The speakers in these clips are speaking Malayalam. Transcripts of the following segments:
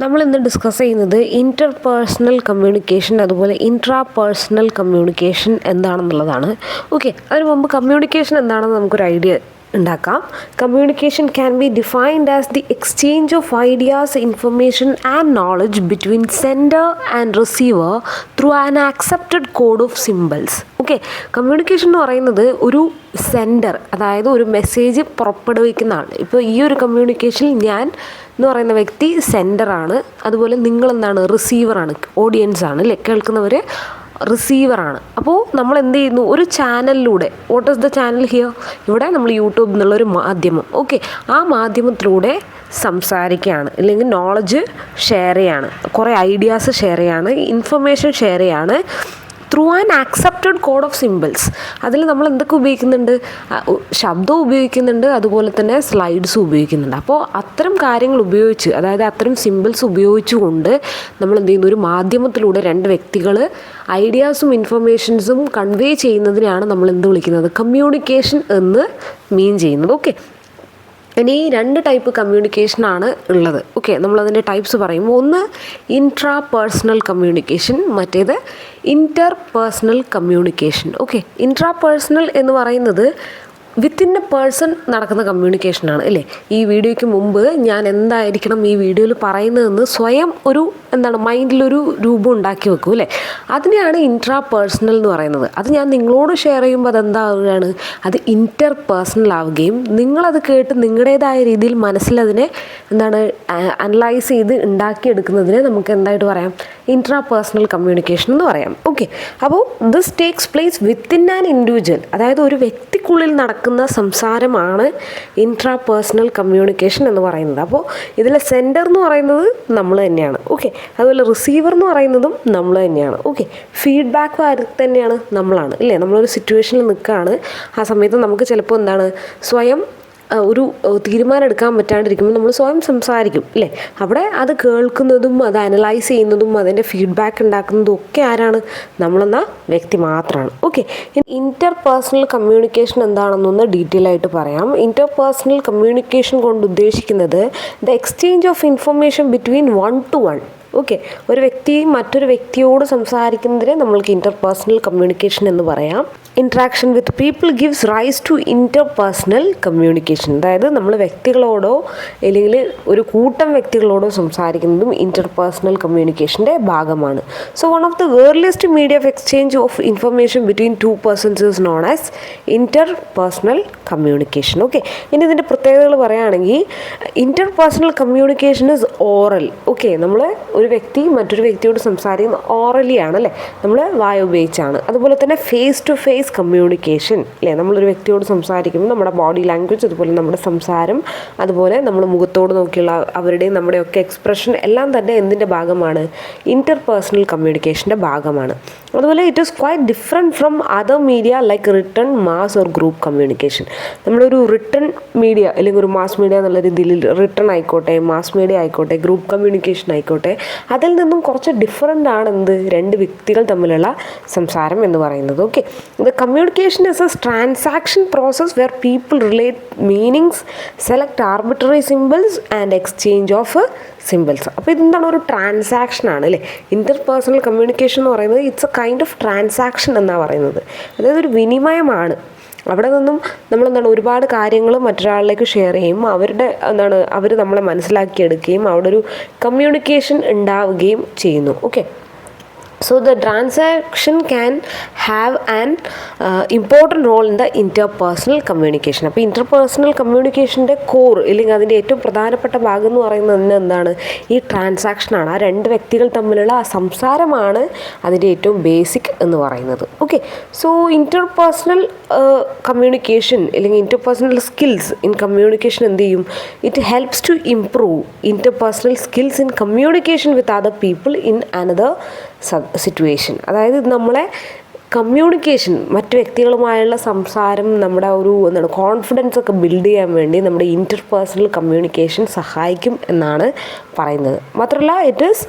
നമ്മൾ ഇന്ന് ഡിസ്കസ് ചെയ്യുന്നത് ഇൻ്റർപേഴ്സണൽ കമ്മ്യൂണിക്കേഷൻ അതുപോലെ ഇൻട്രാപേഴ്സണൽ കമ്മ്യൂണിക്കേഷൻ എന്താണെന്നുള്ളതാണ്. ഓക്കെ, അതിന് മുമ്പ് കമ്മ്യൂണിക്കേഷൻ എന്താണെന്ന് നമുക്കൊരു ഐഡിയ ഉണ്ടാക്കാം. Communication can be defined as the exchange of ideas, information and knowledge between sender and receiver through an accepted code of symbols. Okay, communication എന്ന് പറയുന്നത് ഒരു സെൻഡർ, അതായത് ഒരു മെസ്സേജ് പുറപ്പെടുവിക്കുന്ന ആൾ. ഇപ്പോൾ ഈ ഒരു കമ്മ്യൂണിക്കേഷനിൽ ഞാൻ എന്ന് പറയുന്ന വ്യക്തി സെൻഡറാണ്, അതുപോലെ നിങ്ങളെന്താണ് റിസീവറാണ്, ഓഡിയൻസ് ആണ് അല്ലേ, കേൾക്കുന്നവർ റിസീവറാണ്. അപ്പോൾ നമ്മൾ എന്ത് ചെയ്യുന്നു, ഒരു ചാനലിലൂടെ, what is the channel here, ഇവിടെ നമ്മൾ യൂട്യൂബ് എന്നുള്ളൊരു മാധ്യമം, ഓക്കെ, ആ മാധ്യമത്തിലൂടെ സംസാരിക്കുകയാണ്, അല്ലെങ്കിൽ നോളജ് ഷെയർ ചെയ്യാണ്, കുറേ ഐഡിയാസ് ഷെയർ ചെയ്യാണ്, ഇൻഫർമേഷൻ ഷെയർ ചെയ്യാണ് through an accepted code of symbols. അതിൽ നമ്മൾ എന്തൊക്കെ ഉപയോഗിക്കുന്നുണ്ട്, ശബ്ദം ഉപയോഗിക്കുന്നുണ്ട്, അതുപോലെ തന്നെ സ്ലൈഡ്സും ഉപയോഗിക്കുന്നുണ്ട്. അപ്പോൾ അത്തരം കാര്യങ്ങൾ ഉപയോഗിച്ച്, അതായത് അത്തരം സിംബൽസ് ഉപയോഗിച്ചുകൊണ്ട് നമ്മൾ എന്ത് ചെയ്യുന്നു, ഒരു മാധ്യമത്തിലൂടെ രണ്ട് വ്യക്തികൾ ഐഡിയാസും ഇൻഫർമേഷൻസും കൺവേ ചെയ്യുന്നതിനെയാണ് നമ്മൾ എന്ത് വിളിക്കുന്നത്, കമ്മ്യൂണിക്കേഷൻ എന്ന് മീൻ ചെയ്യുന്നത്. ഓക്കെ, ഇനി രണ്ട് ടൈപ്പ് കമ്മ്യൂണിക്കേഷനാണ് ഉള്ളത്. ഓക്കെ, നമ്മളതിൻ്റെ ടൈപ്സ് പറയുമ്പോൾ ഒന്ന് ഇൻട്രാ പേഴ്സണൽ കമ്മ്യൂണിക്കേഷൻ, മറ്റേത് inter personal communication. Okay, intra personal എന്ന് പറയുന്നത് വിത്തിൻ എ പേഴ്സൺ നടക്കുന്ന കമ്മ്യൂണിക്കേഷനാണ് അല്ലേ. ഈ വീഡിയോയ്ക്ക് മുമ്പ് ഞാൻ എന്തായിരിക്കണം ഈ വീഡിയോയിൽ പറയുന്നതെന്ന് സ്വയം ഒരു മൈൻഡിലൊരു രൂപം ഉണ്ടാക്കി വെക്കും അല്ലേ, അതിനെയാണ് ഇൻട്രാ പേഴ്സണൽ എന്ന് പറയുന്നത്. അത് ഞാൻ നിങ്ങളോട് ഷെയർ ചെയ്യുമ്പോൾ അതെന്താവുകയാണ്, അത് ഇൻ്റർ പേഴ്സണൽ ആവുകയും നിങ്ങളത് കേട്ട് നിങ്ങളുടേതായ രീതിയിൽ മനസ്സിലതിനെ അനലൈസ് ചെയ്ത് ഉണ്ടാക്കിയെടുക്കുന്നതിനെ നമുക്ക് എന്തായിട്ട് പറയാം, ഇൻട്രാ പേഴ്സണൽ കമ്മ്യൂണിക്കേഷൻ എന്ന് പറയാം. ഓക്കെ, അപ്പോൾ this takes place within an individual, അതായത് ഒരു വ്യക്തിക്കുള്ളിൽ നടക്കുന്ന സംസാരമാണ് ഇൻട്രാ പേഴ്സണൽ കമ്മ്യൂണിക്കേഷൻ എന്ന് പറയുന്നത്. അപ്പോൾ ഇതിലെ സെൻഡർ എന്ന് പറയുന്നത് നമ്മൾ തന്നെയാണ്. ഓക്കെ, അതുപോലെ റിസീവർ എന്ന് പറയുന്നതും നമ്മൾ തന്നെയാണ്. ഓക്കെ, ഫീഡ്ബാക്ക് തന്നെയാണ് നമ്മളാണ് അല്ലേ. നമ്മളൊരു സിറ്റുവേഷനിൽ നിൽക്കുകയാണ്, ആ സമയത്ത് നമുക്ക് ചിലപ്പോൾ സ്വയം ഒരു തീരുമാനം എടുക്കാൻ പറ്റാണ്ടിരിക്കുമ്പോൾ നമ്മൾ സ്വയം സംസാരിക്കും അല്ലേ. അവിടെ അത് കേൾക്കുന്നതും അത് അനലൈസ് ചെയ്യുന്നതും അതിൻ്റെ ഫീഡ്ബാക്ക് ഉണ്ടാക്കുന്നതും ഒക്കെ ആരാണ്, നമ്മളെന്ന വ്യക്തി മാത്രമാണ്. ഓക്കെ, ഇൻ്റർ പേഴ്സണൽ കമ്മ്യൂണിക്കേഷൻ എന്താണെന്നൊന്ന് ഡീറ്റെയിൽ ആയിട്ട് പറയാം. ഇൻ്റർ പേഴ്സണൽ കമ്മ്യൂണിക്കേഷൻ കൊണ്ട് ഉദ്ദേശിക്കുന്നത് the exchange of information between one two one. Okay, ഒരു വ്യക്തി മറ്റൊരു വ്യക്തിയോട് സംസാരിക്കുന്നതിനെ നമ്മൾക്ക് ഇൻ്റർ പേഴ്സണൽ കമ്മ്യൂണിക്കേഷൻ എന്ന് പറയാം. Interaction with people gives rise to inter personal communication, അതായത് നമ്മൾ വ്യക്തികളോടോ അല്ലെങ്കിൽ ഒരു കൂട്ടം വ്യക്തികളോടോ സംസാരിക്കുന്നതും ഇൻ്റർ പേഴ്സണൽ കമ്മ്യൂണിക്കേഷൻ്റെ ഭാഗമാണ്. So one of the earliest media of exchange of information between two persons is known as inter personal communication. Okay, ഇനി ഇതിൻ്റെ പ്രത്യേകതകൾ പറയുകയാണെങ്കിൽ inter personal communication is oral. Okay, നമ്മൾ ഒരു വ്യക്തി മറ്റൊരു വ്യക്തിയോട് സംസാരിക്കുന്നത് ഓറലി ആണ് അല്ലേ, നമ്മൾ വായ ഉപയോഗിച്ചാണ്. അതുപോലെ തന്നെ ഫേസ് ടു ഫേസ് കമ്മ്യൂണിക്കേഷൻ അല്ലേ, നമ്മളൊരു വ്യക്തിയോട് സംസാരിക്കുമ്പോൾ നമ്മുടെ ബോഡി ലാംഗ്വേജ്, അതുപോലെ നമ്മുടെ സംസാരം, അതുപോലെ നമ്മൾ മുഖത്തോട് നോക്കിയുള്ള അവരുടെയും നമ്മുടെയൊക്കെ എക്സ്പ്രഷൻ എല്ലാം തന്നെ എന്തിൻ്റെ ഭാഗമാണ്, ഇൻ്റർ പേഴ്സണൽ കമ്മ്യൂണിക്കേഷൻ്റെ ഭാഗമാണ്. അതുപോലെ it is quite different from other media like written, mass or group communication. നമ്മളൊരു റിട്ടൺ മീഡിയ അല്ലെങ്കിൽ ഒരു മാസ് മീഡിയ എന്നുള്ള രീതിയിൽ റിട്ടൺ ആയിക്കോട്ടെ, മാസ് മീഡിയ ആയിക്കോട്ടെ, ഗ്രൂപ്പ് കമ്മ്യൂണിക്കേഷൻ ആയിക്കോട്ടെ, അതിൽ നിന്നും കുറച്ച് ഡിഫറെൻ്റ് ആണ് രണ്ട് വ്യക്തികൾ തമ്മിലുള്ള സംസാരം എന്ന് പറയുന്നത്. Okay, the communication is A transaction process wear people relate meanings, select arbitrary symbols and exchange of symbols. അപ്പോൾ ഇതെന്താണ്, ഒരു ട്രാൻസാക്ഷൻ ആണ് അല്ലേ. ഇൻ്റർ പേഴ്സണൽ കമ്മ്യൂണിക്കേഷൻ എന്ന് പറയുന്നത് it's A kind of transaction എന്നാണ് പറയുന്നത്, അതായത് ഒരു വിനിമയമാണ്. അവിടെ നിന്നും നമ്മൾ ഒരുപാട് കാര്യങ്ങൾ മറ്റൊരാളിലേക്ക് ഷെയർ ചെയ്യും, അവർ നമ്മളെ മനസ്സിലാക്കിയെടുക്കുകയും അവിടെ ഒരു കമ്മ്യൂണിക്കേഷൻ ഉണ്ടാവുകയും ചെയ്യുന്നു. Okay, so the transaction can have an important role in the interpersonal communication. അപ്പോൾ ഇൻ്റർപേഴ്സണൽ കമ്മ്യൂണിക്കേഷൻ്റെ കോർ അല്ലെങ്കിൽ അതിൻ്റെ ഏറ്റവും പ്രധാനപ്പെട്ട ഭാഗം എന്ന് പറയുന്നത് എന്താണ്, ഈ ട്രാൻസാക്ഷനാണ്. ആ രണ്ട് വ്യക്തികൾ തമ്മിലുള്ള ആ സംസാരമാണ് അതിൻ്റെ ഏറ്റവും ബേസിക് എന്ന് പറയുന്നത്. ഓക്കെ, സോ ഇൻ്റർപേഴ്സണൽ കമ്മ്യൂണിക്കേഷൻ അല്ലെങ്കിൽ ഇൻ്റർപേഴ്സണൽ സ്കിൽസ് ഇൻ കമ്മ്യൂണിക്കേഷൻ എന്ത് ചെയ്യും, it helps to improve interpersonal skills in communication with other people in another situation. അതായത് നമ്മളെ കമ്മ്യൂണിക്കേഷൻ, മറ്റു വ്യക്തികളുമായുള്ള സംസാരം, നമ്മുടെ ഒരു കോൺഫിഡൻസ് ഒക്കെ ബിൽഡ് ചെയ്യാൻ വേണ്ടി നമ്മുടെ ഇൻ്റർപേഴ്സണൽ കമ്മ്യൂണിക്കേഷൻ സഹായിക്കും എന്നാണ് പറയുന്നത്. മാത്രമല്ല ഇറ്റ് ഈസ്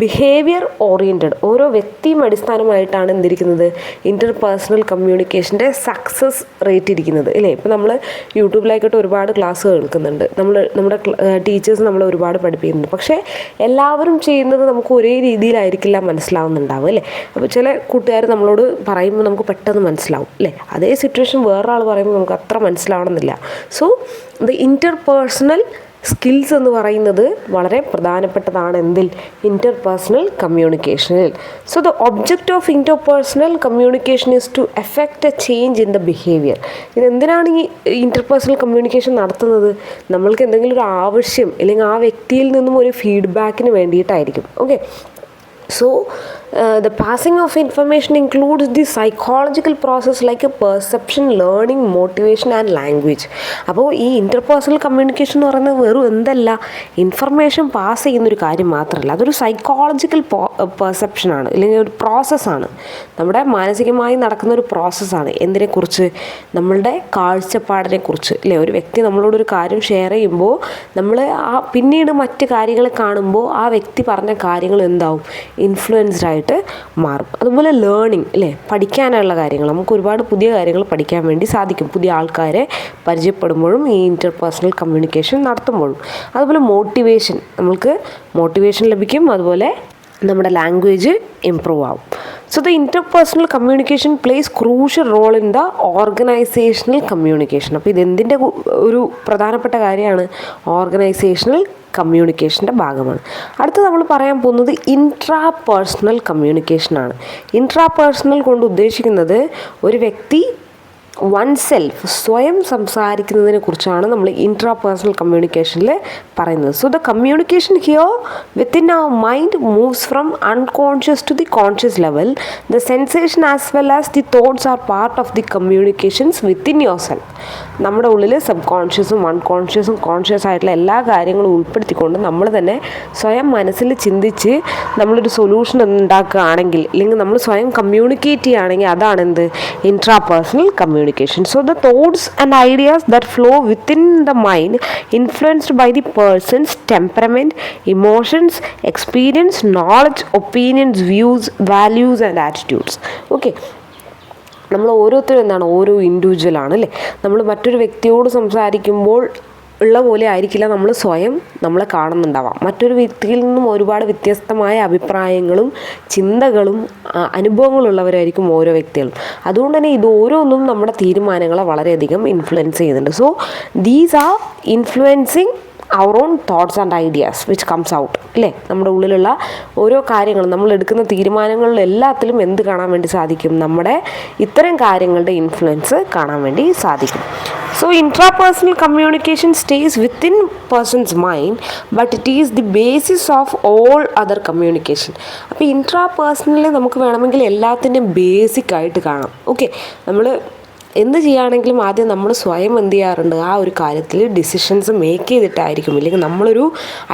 ബിഹേവിയർ ഓറിയൻറ്റഡ്. ഓരോ വ്യക്തിയും അടിസ്ഥാനമായിട്ടാണ് എന്തിരിക്കുന്നത്, ഇൻ്റർപേഴ്സണൽ കമ്മ്യൂണിക്കേഷൻ്റെ സക്സസ് റേറ്റ് ഇരിക്കുന്നത് ഇല്ലേ. ഇപ്പോൾ നമ്മൾ യൂട്യൂബിലായിക്കോട്ടെ ഒരുപാട് ക്ലാസ് കേൾക്കുന്നുണ്ട്, നമ്മുടെ ടീച്ചേഴ്സ് നമ്മളെ ഒരുപാട് പഠിപ്പിക്കുന്നുണ്ട്. പക്ഷേ എല്ലാവരും ചെയ്യുന്നത് നമുക്ക് ഒരേ രീതിയിലായിരിക്കില്ല മനസ്സിലാവുന്നുണ്ടാവും അല്ലേ. അപ്പോൾ ചില കൂട്ടുകാർ നമ്മളോട് പറയുമ്പോൾ നമുക്ക് പെട്ടെന്ന് മനസ്സിലാവും അല്ലേ. അതേ സിറ്റുവേഷൻ വേറൊരാൾ പറയുമ്പോൾ നമുക്ക് അത്ര മനസ്സിലാവണമെന്നില്ല. സോ ദ ഇൻ്റർപേഴ്സണൽ സ്കിൽസ് എന്ന് പറയുന്നത് വളരെ പ്രധാനപ്പെട്ടതാണ് എന്തിൽ, ഇൻ്റർപേഴ്സണൽ കമ്മ്യൂണിക്കേഷനിൽ. So the object of interpersonal communication is to effect a change in the behaviour. ഇതെന്തിനാണ് ഈ ഇൻ്റർപേഴ്സണൽ കമ്മ്യൂണിക്കേഷൻ നടത്തുന്നത്? നമ്മൾക്ക് എന്തെങ്കിലും ഒരു ആവശ്യം അല്ലെങ്കിൽ ആ വ്യക്തിയിൽ നിന്നും ഒരു ഫീഡ്ബാക്കിന് വേണ്ടിയിട്ടായിരിക്കും. Okay. So, the passing of information includes the psychological process like a perception, learning, motivation and language. അപ്പോൾ ഈ ഇൻ്റർപേഴ്സണൽ കമ്മ്യൂണിക്കേഷൻ എന്ന് പറയുന്നത് വെറും എന്തല്ല, ഇൻഫർമേഷൻ പാസ് ചെയ്യുന്നൊരു കാര്യം മാത്രമല്ല, അതൊരു സൈക്കോളജിക്കൽ പെർസെപ്ഷനാണ് അല്ലെങ്കിൽ ഒരു പ്രോസസ്സാണ്. നമ്മുടെ മാനസികമായി നടക്കുന്ന ഒരു പ്രോസസ്സാണ്. എന്തിനെക്കുറിച്ച്? നമ്മളുടെ കാഴ്ചപ്പാടിനെക്കുറിച്ച് അല്ലേ. ഒരു വ്യക്തി നമ്മളോടൊരു കാര്യം ഷെയർ ചെയ്യുമ്പോൾ നമ്മൾ പിന്നീട് മറ്റ് കാര്യങ്ങൾ കാണുമ്പോൾ ആ വ്യക്തി പറഞ്ഞ കാര്യങ്ങൾ എന്താവും, ഇൻഫ്ലുവൻസ്ഡ് ആയിട്ട് മാറും. അതുപോലെ ലേണിംഗ് അല്ലേ, പഠിക്കാനുള്ള കാര്യങ്ങൾ, നമുക്ക് ഒരുപാട് പുതിയ കാര്യങ്ങൾ പഠിക്കാൻ വേണ്ടി സാധിക്കും പുതിയ ആൾക്കാരെ പരിചയപ്പെടുമ്പോഴും ഈ ഇൻ്റർപേഴ്സണൽ കമ്മ്യൂണിക്കേഷൻ നടത്തുമ്പോഴും. അതുപോലെ മോട്ടിവേഷൻ, നമുക്ക് മോട്ടിവേഷൻ ലഭിക്കും. അതുപോലെ നമ്മുടെ ലാംഗ്വേജ് ഇമ്പ്രൂവ് ആവും. So the interpersonal communication plays crucial role in the organizational communication. അപ്പോൾ ഇതെന്തിൻ്റെ ഒരു പ്രധാനപ്പെട്ട കാര്യമാണ്, ഓർഗനൈസേഷണൽ കമ്മ്യൂണിക്കേഷൻ്റെ ഭാഗമാണ്. അടുത്ത് നമ്മൾ പറയാൻ പോകുന്നത് ഇൻട്രാ പേഴ്സണൽ കമ്മ്യൂണിക്കേഷനാണ്. ഇൻട്രാ പേഴ്സണൽ കൊണ്ട് ഉദ്ദേശിക്കുന്നത് ഒരു വ്യക്തി വൺ സെൽഫ് സ്വയം സംസാരിക്കുന്നതിനെ കുറിച്ചാണ് നമ്മൾ ഇൻട്രാ പേഴ്സണൽ കമ്മ്യൂണിക്കേഷനിൽ പറയുന്നത്. So the communication here within our mind moves from unconscious to the conscious level. The sensation as well as the thoughts are part of the communications within yourself. നമ്മുടെ ഉള്ളിൽ സബ് കോൺഷ്യസും അൺകോൺഷ്യസും കോൺഷ്യസ് ആയിട്ടുള്ള എല്ലാ കാര്യങ്ങളും ഉൾപ്പെടുത്തിക്കൊണ്ട് നമ്മൾ തന്നെ സ്വയം മനസ്സിൽ ചിന്തിച്ച് നമ്മളൊരു സൊല്യൂഷൻ ഉണ്ടാക്കുകയാണെങ്കിൽ അല്ലെങ്കിൽ നമ്മൾ സ്വയം കമ്മ്യൂണിക്കേറ്റ് ചെയ്യുകയാണെങ്കിൽ അതാണെന്ത്, intra personal communication. So the thoughts and ideas that flow within the mind influenced by the person's temperament, emotions, experience, knowledge, opinions, views, values and attitudes. Okay. നമ്മൾ ഓരോരുത്തരും എന്താണ്, ഓരോ ഇൻഡിവിജ്വലാണ് അല്ലേ. നമ്മൾ മറ്റൊരു വ്യക്തിയോട് സംസാരിക്കുമ്പോൾ ഉള്ള പോലെ ആയിരിക്കില്ല നമ്മൾ സ്വയം നമ്മളെ കാണുന്നുണ്ടാവാം. മറ്റൊരു വ്യക്തിയിൽ നിന്നും ഒരുപാട് വ്യത്യസ്തമായ അഭിപ്രായങ്ങളും ചിന്തകളും അനുഭവങ്ങളുള്ളവരായിരിക്കും ഓരോ വ്യക്തികളും. അതുകൊണ്ട് തന്നെ ഇത് ഓരോന്നും നമ്മുടെ തീരുമാനങ്ങളെ വളരെയധികം ഇൻഫ്ലുവൻസ് ചെയ്യുന്നുണ്ട്. So these are influencing our own thoughts and ideas which comes out അല്ലേ. നമ്മുടെ ഉള്ളിലുള്ള ഓരോ കാര്യങ്ങളും നമ്മൾ എടുക്കുന്ന തീരുമാനങ്ങളിൽ എല്ലാത്തിലും എന്ത് കാണാൻ വേണ്ടി സാധിക്കും, നമ്മുടെ ഇത്തരം കാര്യങ്ങളുടെ ഇൻഫ്ലുവൻസ് കാണാൻ വേണ്ടി സാധിക്കും. So intrapersonal communication stays within person's mind, but it is the basis of all other communication. അപ്പോൾ ഇൻട്രാപേഴ്സണലി നമുക്ക് വേണമെങ്കിൽ എല്ലാത്തിൻ്റെയും ബേസിക് ആയിട്ട് കാണാം. ഓക്കെ. നമ്മൾ എന്ത് ചെയ്യുകയാണെങ്കിലും ആദ്യം നമ്മൾ സ്വയം എന്ത് ചെയ്യാറുണ്ട്, ആ ഒരു കാര്യത്തിൽ ഡിസിഷൻസ് മേക്ക് ചെയ്തിട്ടായിരിക്കും ഇല്ലെങ്കിൽ നമ്മളൊരു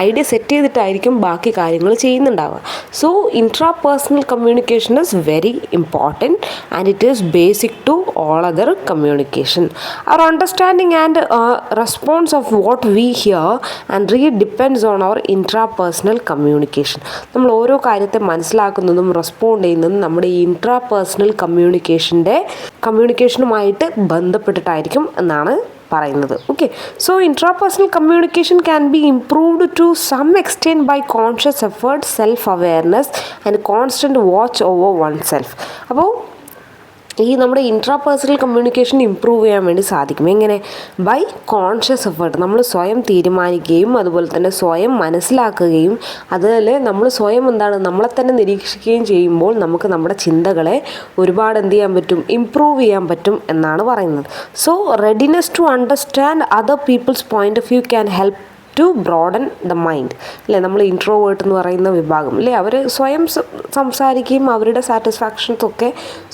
ഐഡിയ സെറ്റ് ചെയ്തിട്ടായിരിക്കും ബാക്കി കാര്യങ്ങൾ ചെയ്യുന്നുണ്ടാവുക. So intra personal communication is very important and it is basic to all other communication. Our understanding and response of what we hear and read depends on our intra personal communication. നമ്മൾ ഓരോ കാര്യത്തെ മനസ്സിലാക്കുന്നതും റെസ്പോണ്ട് ചെയ്യുന്നതും നമ്മുടെ ഈ ഇൻട്രാ പേഴ്സണൽ കമ്മ്യൂണിക്കേഷനുമായി ബന്ധപ്പെട്ടിട്ടായിരിക്കും എന്നാണ് പറയുന്നത്. Okay. So intrapersonal communication can be improved to some extent by conscious effort, self awareness and constant watch over oneself. അപ്പോൾ ഈ നമ്മുടെ ഇൻട്രാപേഴ്സണൽ കമ്മ്യൂണിക്കേഷൻ ഇമ്പ്രൂവ് ചെയ്യാൻ വേണ്ടി സാധിക്കും. എങ്ങനെ? By conscious effort. നമ്മൾ സ്വയം തീരുമാനിക്കുകയും അതുപോലെ തന്നെ സ്വയം മനസ്സിലാക്കുകയും അതിൽ നമ്മൾ സ്വയം നമ്മളെ തന്നെ നിരീക്ഷിക്കുകയും ചെയ്യുമ്പോൾ നമുക്ക് നമ്മുടെ ചിന്തകളെ ഒരുപാട് എന്ത് ചെയ്യാൻ പറ്റും, ഇമ്പ്രൂവ് ചെയ്യാൻ പറ്റും എന്നാണ് പറയുന്നത്. So readiness to understand other people's point of view can help to broaden the mind അല്ലേ. നമ്മൾ ഇൻട്രോവേർട്ട് എന്ന് പറയുന്ന വിഭാഗം അല്ലേ, അവർ സ്വയം സംസാരിക്കുകയും അവരുടെ സാറ്റിസ്ഫാക്ഷൻസൊക്കെ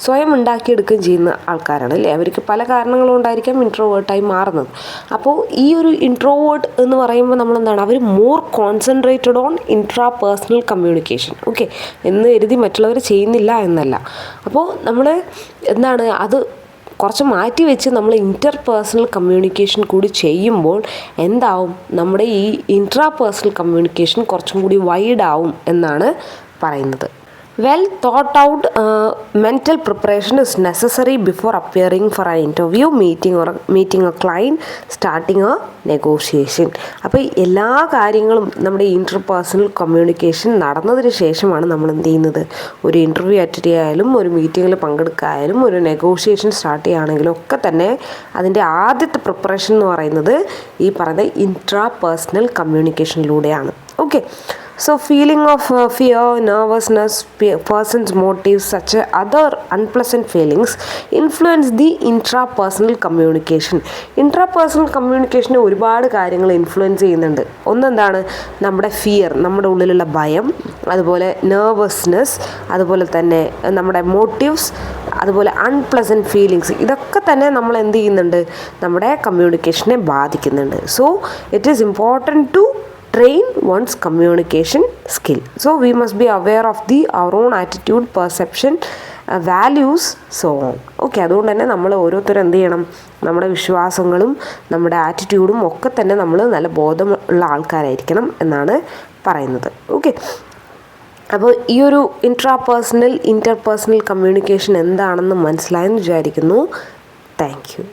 സ്വയം ഉണ്ടാക്കിയെടുക്കുകയും ചെയ്യുന്ന ആൾക്കാരാണ് അല്ലേ. അവർക്ക് പല കാരണങ്ങളും ഉണ്ടായിരിക്കാം ഇൻട്രോവേർട്ടായി മാറുന്നത്. അപ്പോൾ ഈ ഒരു ഇൻട്രോവേർട്ട് എന്ന് പറയുമ്പോൾ നമ്മളെന്താണ്, അവർ more concentrated on intra personal communication. Okay. എന്ന് കരുതി മറ്റുള്ളവർ ചെയ്യുന്നില്ല എന്നല്ല. അപ്പോൾ നമ്മൾ അത് കുറച്ച് മാറ്റി വെച്ച് നമ്മൾ ഇൻ്റർ പേഴ്സണൽ കമ്മ്യൂണിക്കേഷൻ കൂടി ചെയ്യുമ്പോൾ എന്താവും, നമ്മുടെ ഈ ഇൻട്രാ പേഴ്സണൽ കമ്മ്യൂണിക്കേഷൻ കുറച്ചും കൂടി വൈഡ് ആവും എന്നാണ് പറയുന്നത്. Well thought out mental preparation is necessary before appearing for an interview, meeting a client, starting a negotiation. അപ്പോൾ എല്ലാ കാര്യങ്ങളും നമ്മുടെ ഇൻ്റർ പേഴ്സണൽ കമ്മ്യൂണിക്കേഷൻ നടന്നതിന് ശേഷമാണ് നമ്മൾ എന്ത് ചെയ്യുന്നത്, ഒരു ഇൻ്റർവ്യൂ അറ്റൻഡ് ചെയ്യായാലും ഒരു മീറ്റിങ്ങിൽ പങ്കെടുക്കായാലും ഒരു നെഗോഷിയേഷൻ സ്റ്റാർട്ട് ചെയ്യുകയാണെങ്കിലും ഒക്കെ തന്നെ അതിൻ്റെ ആദ്യത്തെ പ്രിപ്പറേഷൻ എന്ന് പറയുന്നത് ഈ പറയുന്ന ഇൻട്രാ പേഴ്സണൽ കമ്മ്യൂണിക്കേഷനിലൂടെയാണ്. Okay, so feeling of fear, nervousness, person's motives, such other unpleasant feelings influence the intrapersonal communication. Intrapersonal communication ഒരുപാട് കാര്യങ്ങൾ ഇൻഫ്ലുവൻസ് ചെയ്യുന്നുണ്ട്. ഒന്നെന്താണ്, നമ്മുടെ ഫിയർ, നമ്മുടെ ഉള്ളിലുള്ള ഭയം, അതുപോലെ നെർവസ്നെസ്, അതുപോലെ തന്നെ നമ്മുടെ മോട്ടീവ്സ്, അതുപോലെ അൺപ്ലസൻറ്റ് ഫീലിങ്സ്, ഇതൊക്കെ തന്നെ നമ്മൾ എന്ത് ചെയ്യുന്നുണ്ട്, നമ്മുടെ കമ്മ്യൂണിക്കേഷനെ ബാധിക്കുന്നുണ്ട്. So it is important to train one's communication skill. So we must be aware of our own attitude, perception, values, so on. Okay, അതുകൊണ്ട് തന്നെ നമ്മൾ ഓരോരുത്തരും എന്ത് ചെയ്യണം, നമ്മുടെ വിശ്വാസങ്ങളും നമ്മുടെ ആറ്റിറ്റ്യൂഡും ഒക്കെ തന്നെ നമ്മൾ നല്ല ബോധമുള്ള ആൾക്കാരായിരിക്കണം എന്നാണ് പറയുന്നത്. ഓക്കെ, അപ്പോൾ ഈ ഒരു ഇൻ്റർ പേഴ്സണൽ കമ്മ്യൂണിക്കേഷൻ എന്താണെന്ന് മനസ്സിലായെന്ന് വിചാരിക്കുന്നു. Thank you.